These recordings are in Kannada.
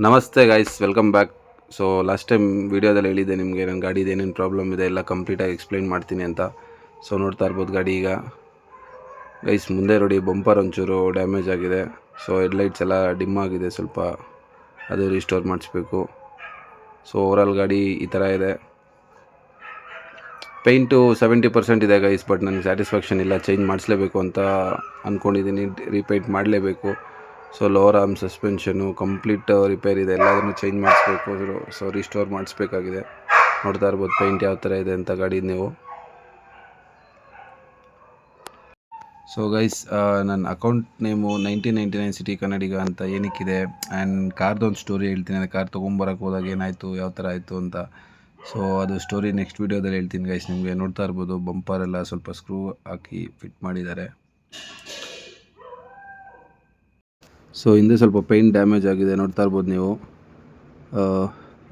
ನಮಸ್ತೆ guys, welcome back. So last time ವೀಡಿಯೋದಲ್ಲಿ ಹೇಳಿದ್ದೆ ನಿಮಗೆ ನನ್ನ ಗಾಡಿದು ಏನೇನು ಪ್ರಾಬ್ಲಮ್ ಇದೆ ಎಲ್ಲ ಕಂಪ್ಲೀಟಾಗಿ ಎಕ್ಸ್ಪ್ಲೈನ್ ಮಾಡ್ತೀನಿ ಅಂತ. ಸೊ ನೋಡ್ತಾ ಇರ್ಬೋದು ಗಾಡಿ ಈಗ. ಗೈಸ್ ಮುಂದೆ ನೋಡಿ ಬಂಪರ್ ಒಂಚೂರು ಡ್ಯಾಮೇಜ್ ಆಗಿದೆ. ಸೊ ಹೆಡ್ಲೈಟ್ಸ್ ಎಲ್ಲ ಡಿಮ್ ಆಗಿದೆ ಸ್ವಲ್ಪ, ಅದು ರಿಸ್ಟೋರ್ ಮಾಡಿಸ್ಬೇಕು. ಸೊ ಓವರಾಲ್ ಗಾಡಿ ಈ ಥರ ಇದೆ. ಪೇಂಟು 70% ಇದೆ ಗೈಸ್, ಬಟ್ ನನಗೆ ಸ್ಯಾಟಿಸ್ಫ್ಯಾಕ್ಷನ್ ಇಲ್ಲ. ಚೇಂಜ್ ಮಾಡಿಸ್ಲೇಬೇಕು ಅಂತ ಅಂದ್ಕೊಂಡಿದ್ದೀನಿ, ರೀಪೇಂಟ್ ಮಾಡಲೇಬೇಕು. So lower arm suspension complete repair ಇದೆ, ಎಲ್ಲದನ್ನು ಚೇಂಜ್ ಮಾಡಿಸ್ಬೇಕು. ಸೊ ರಿಸ್ಟೋರ್ ಮಾಡಿಸ್ಬೇಕಾಗಿದೆ. ನೋಡ್ತಾ ಇರ್ಬೋದು ಪೇಂಟ್ ಯಾವ ಥರ ಇದೆ ಅಂತ ಗಾಡಿ ನೀವು. ಸೊ ಗೈಸ್, ನನ್ನ ಅಕೌಂಟ್ ನೇಮು 1999 ಸಿಟಿ ಕನ್ನಡಿಗ ಅಂತ ಏನಕ್ಕಿದೆ. ಆ್ಯಂಡ್ ಕಾರ್ದೊಂದು ಸ್ಟೋರಿ ಹೇಳ್ತೀನಿ. ಅದು ಕಾರ್ ತೊಗೊಂಬರಕ್ಕೆ ಹೋದಾಗ ಏನಾಯಿತು, ಯಾವ ಥರ ಆಯಿತು ಅಂತ. ಸೊ ಅದು ಸ್ಟೋರಿ ನೆಕ್ಸ್ಟ್ ವೀಡಿಯೋದಲ್ಲಿ ಹೇಳ್ತೀನಿ ಗೈಸ್ ನಿಮಗೆ. ನೋಡ್ತಾ ಇರ್ಬೋದು ಬಂಪರೆಲ್ಲ ಸ್ವಲ್ಪ ಸ್ಕ್ರೂ ಹಾಕಿ ಫಿಟ್ ಮಾಡಿದ್ದಾರೆ. ಸೊ ಹಿಂದೆ ಸ್ವಲ್ಪ ಪೇಂಟ್ ಡ್ಯಾಮೇಜ್ ಆಗಿದೆ, ನೋಡ್ತಾ ಇರ್ಬೋದು ನೀವು.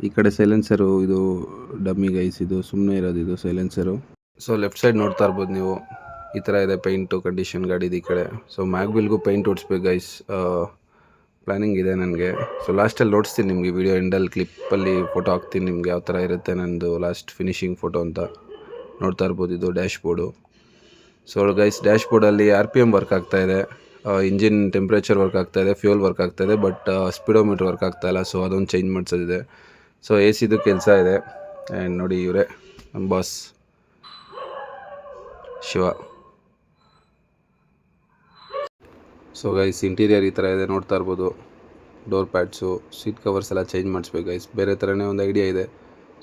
ಈ ಕಡೆ ಸೈಲೆನ್ಸರು ಇದು ಡಮ್ಮಿ ಗೈಸ್, ಇದು ಸುಮ್ಮನೆ ಇರೋದು ಇದು ಸೈಲೆನ್ಸರು. ಸೊ ಲೆಫ್ಟ್ ಸೈಡ್ ನೋಡ್ತಾ ಇರ್ಬೋದು ನೀವು, ಈ ಥರ ಇದೆ ಪೇಂಟು ಕಂಡೀಷನ್ ಗಾಡಿದು ಈ ಕಡೆ. ಸೊ ಮ್ಯಾಗ್ವಿಲ್ಗೂ ಪೇಂಟ್ ಹೊಡಿಸ್ಬೇಕು ಗೈಸ್, ಪ್ಲ್ಯಾನಿಂಗ್ ಇದೆ ನನಗೆ. ಸೊ ಲಾಸ್ಟಲ್ಲಿ ನೋಡಿಸ್ತೀನಿ ನಿಮಗೆ, ವಿಡಿಯೋ ಎಂಡಲ್ಲಿ ಕ್ಲಿಪ್ಪಲ್ಲಿ ಫೋಟೋ ಹಾಕ್ತೀನಿ ನಿಮಗೆ ಯಾವ ಥರ ಇರುತ್ತೆ ನನ್ನದು ಲಾಸ್ಟ್ ಫಿನಿಶಿಂಗ್ ಫೋಟೋ ಅಂತ. ನೋಡ್ತಾ ಇರ್ಬೋದು ಇದು ಡ್ಯಾಶ್ ಬೋರ್ಡು. ಸೊ ಗೈಸ್ ಡ್ಯಾಶ್ ಬೋರ್ಡಲ್ಲಿ RPM ವರ್ಕ್ ಆಗ್ತಾಯಿದೆ, ಇಂಜಿನ್ ಟೆಂಪ್ರೇಚರ್ ವರ್ಕ್ ಆಗ್ತಾಯಿದೆ, ಫ್ಯೂಯಲ್ ವರ್ಕ್ ಆಗ್ತಾಯಿದೆ, ಬಟ್ ಸ್ಪೀಡೋಮೀಟ್ರ್ ವರ್ಕ್ ಆಗ್ತಾಯಿಲ್ಲ. ಸೊ ಅದೊಂದು ಚೇಂಜ್ ಮಾಡಿಸೋದಿದೆ. ಸೊ AC ಕೆಲಸ ಇದೆ. ಆ್ಯಂಡ್ ನೋಡಿ ಇವರೇ ನಮ್ಮ boss Shiva. So guys interior ಈ ಥರ ಇದೆ, ನೋಡ್ತಾ ಇರ್ಬೋದು. ಡೋರ್ ಪ್ಯಾಡ್ಸು, ಸೀಟ್ ಕವರ್ಸ್ ಎಲ್ಲ ಚೇಂಜ್ ಮಾಡಿಸ್ಬೇಕು ಗೈಸ್. ಬೇರೆ ಥರನೇ ಒಂದು ಐಡಿಯಾ ಇದೆ.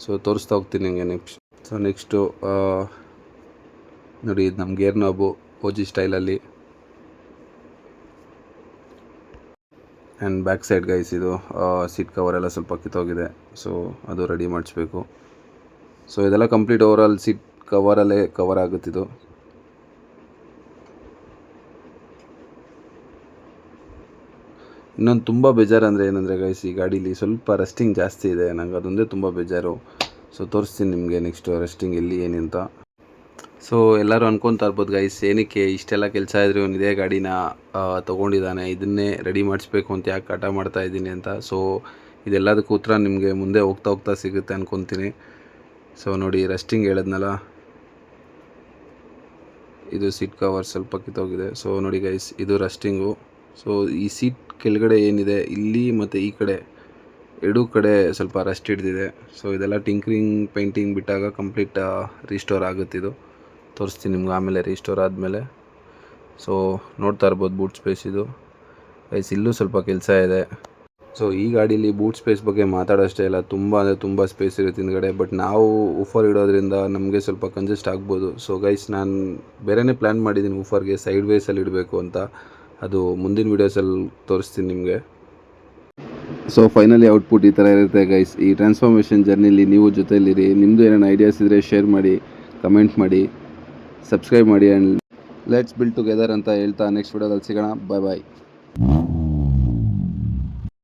ಸೊ ತೋರಿಸ್ತಾ ಹೋಗ್ತೀನಿ ನಿಮಗೆ ನೆಕ್ಸ್ಟ್. ಸೊ ನೆಕ್ಸ್ಟು ನೋಡಿ, ಇದು ನಮ್ಮ ಗೇರ್ ನಾಬು OG ಸ್ಟೈಲಲ್ಲಿ. ಆ್ಯಂಡ್ ಬ್ಯಾಕ್ ಸೈಡ್ ಗೈಸ್ ಇದು ಸೀಟ್ ಕವರೆಲ್ಲ ಸ್ವಲ್ಪ ಕಿತ್ತೋಗಿದೆ. ಸೊ ಅದು ರೆಡಿ ಮಾಡಿಸ್ಬೇಕು. ಸೊ ಇದೆಲ್ಲ ಕಂಪ್ಲೀಟ್ ಓವರಾಲ್ ಸೀಟ್ ಕವರಲ್ಲೇ ಕವರ್ ಆಗುತ್ತಿದ್ದು. ಇನ್ನೊಂದು ತುಂಬ ಬೇಜಾರು ಅಂದರೆ ಏನಂದರೆ ಗೈಸ್, ಈ ಗಾಡೀಲಿ ಸ್ವಲ್ಪ ರಸ್ಟಿಂಗ್ ಜಾಸ್ತಿ ಇದೆ. ನಂಗೆ ಅದೊಂದೇ ತುಂಬ ಬೇಜಾರು. ಸೊ ತೋರಿಸ್ತೀನಿ ನಿಮಗೆ ನೆಕ್ಸ್ಟು ರಸ್ಟಿಂಗ್ ಎಲ್ಲಿ ಏನಿಂತ. ಸೊ ಎಲ್ಲರೂ ಅನ್ಕೊತಾ ಇರ್ಬೋದು ಗೈಸ್, ಏನಕ್ಕೆ ಇಷ್ಟೆಲ್ಲ ಕೆಲಸ ಇದ್ರೂ ಇದೇ ಗಾಡಿನ ತೊಗೊಂಡಿದ್ದಾನೆ, ಇದನ್ನೇ ರೆಡಿ ಮಾಡಿಸ್ಬೇಕು ಅಂತ ಯಾಕೆ ಕಾಟ ಮಾಡ್ತಾ ಇದ್ದೀನಿ ಅಂತ. ಸೊ ಇದೆಲ್ಲದಕ್ಕೂ ಉತ್ತರ ನಿಮಗೆ ಮುಂದೆ ಹೋಗ್ತಾ ಹೋಗ್ತಾ ಸಿಗುತ್ತೆ ಅನ್ಕೊತೀನಿ. ಸೊ ನೋಡಿ ರಸ್ಟಿಂಗ್ ಹೇಳಿದ್ನಲ್ಲ, ಇದು ಸೀಟ್ ಕವರ್ ಸ್ವಲ್ಪ ಕಿತ್ತೋಗಿದೆ. ಸೊ ನೋಡಿ ಗೈಸ್, ಇದು ರಸ್ಟಿಂಗು. ಸೊ ಈ ಸೀಟ್ ಕೆಳಗಡೆ ಏನಿದೆ ಇಲ್ಲಿ ಮತ್ತು ಈ ಕಡೆ ಎರಡೂ ಕಡೆ ಸ್ವಲ್ಪ ರಸ್ಟ್ ಹಿಡ್ದಿದೆ. ಸೊ ಇದೆಲ್ಲ ಟಿಂಕ್ರಿಂಗ್ ಪೇಂಟಿಂಗ್ ಬಿಟ್ಟಾಗ ಕಂಪ್ಲೀಟ್ ರೀಸ್ಟೋರ್ ಆಗುತ್ತಿದ್ದು. ತೋರಿಸ್ತೀನಿ ನಿಮ್ಗೆ ಆಮೇಲೆ ರೀಸ್ಟೋರ್ ಆದಮೇಲೆ. ಸೊ ನೋಡ್ತಾ ಇರ್ಬೋದು ಬೂಟ್ ಸ್ಪೇಸ್ ಇದು ಗೈಸ್, ಇಲ್ಲೂ ಸ್ವಲ್ಪ ಕೆಲಸ ಇದೆ. ಸೊ ಈ ಗಾಡೀಲಿ ಬೂಟ್ ಸ್ಪೇಸ್ ಬಗ್ಗೆ ಮಾತಾಡೋಷ್ಟೇ ಇಲ್ಲ, ತುಂಬ ಅಂದರೆ ತುಂಬ ಸ್ಪೇಸ್ ಇರುತ್ತೆ ಹಿಂದ್ಗಡೆ. ಬಟ್ ನಾವು ಊಫರ್ ಇಡೋದ್ರಿಂದ ನಮಗೆ ಸ್ವಲ್ಪ ಕಂಜೆಸ್ಟ್ ಆಗ್ಬೋದು. ಸೊ ಗೈಸ್ ನಾನು ಬೇರೆಯೇ ಪ್ಲ್ಯಾನ್ ಮಾಡಿದ್ದೀನಿ ಊಫರ್ಗೆ ಸೈಡ್ ವೇಸಲ್ಲಿ ಇಡಬೇಕು ಅಂತ. ಅದು ಮುಂದಿನ ವೀಡಿಯೋಸಲ್ಲಿ ತೋರಿಸ್ತೀನಿ ನಿಮಗೆ. ಸೊ ಫೈನಲಿ ಔಟ್ಪುಟ್ ಈ ಥರ ಇರುತ್ತೆ ಗೈಸ್. ಈ ಟ್ರಾನ್ಸ್ಫಾರ್ಮೇಷನ್ ಜರ್ನಿಲಿ ನೀವು ಜೊತೆಯಲ್ಲಿರಿ. ನಿಮ್ಮದು ಏನೇನು ಐಡಿಯಾಸ್ ಇದ್ದರೆ ಶೇರ್ ಮಾಡಿ, ಕಮೆಂಟ್ ಮಾಡಿ, ಸಬ್ಸ್ಕ್ರೈಬ್ ಮಾಡಿ. ಆ್ಯಂಡ್ ಲೆಟ್ಸ್ ಬಿಲ್ಡ್ ಟುಗೆದರ್ ಅಂತ ಹೇಳ್ತಾ ನೆಕ್ಸ್ಟ್ ವೀಡಿಯೋದಲ್ಲಿ ಸಿಗೋಣ. ಬಾಯ್ ಬಾಯ್.